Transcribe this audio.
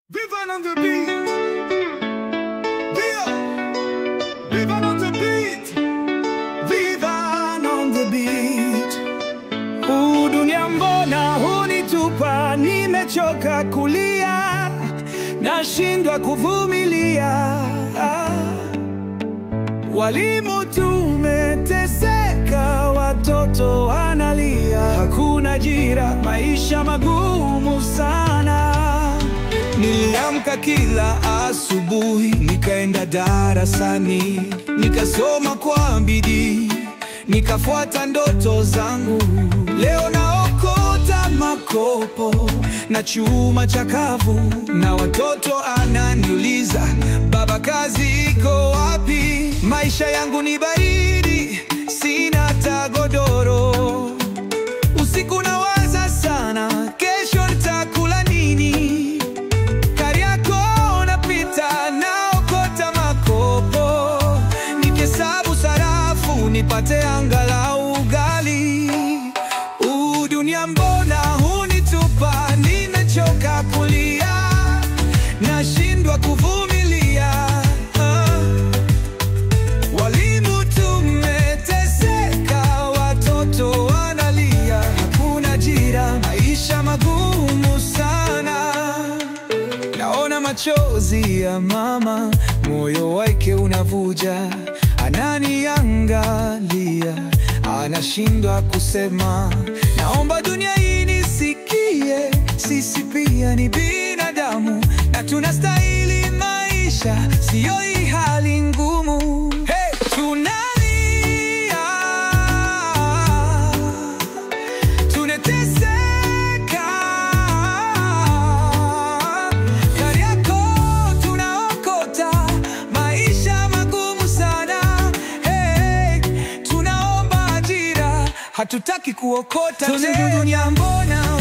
Vivan on the beat. Vivan on the beat. Vivan on the beat. Dunia mbona hunitupa, nimechoka kulia, nashindwa kuvumilia. Walimu tumeteseka, watoto wanalia, hakuna ajira, maisha magumu sana. Niliamka kila asubuhi, nikaenda darasani, nikasoma kwa bidii, nikafuata ndoto zangu. Leo naokota makopo na chuma chakavu, na watoto ananiuliza, baba, kazi iko wapi? Maisha yangu ni baridi, sina hata godoro. Usiku nawaza sana, kesho nitakula nini? Nipate angalau ugali. Dunia mbona hunitupa, nimechoka kulia, nashindwa kuvumilia. Walimu tumeteseka, watoto wanalia, hakuna ajira, maisha magumu sana. Naona machozi ya mama, moyo wake unavuja, ananiangalia, anashindwa kusema. Naomba dunia hii nisikie, sisi pia ni binadamu, na tunastahili maisha, siyo hii hali ngumu. Hey, tunalia, tunateseka. Hatutaki kuokota tena. Dunia mbona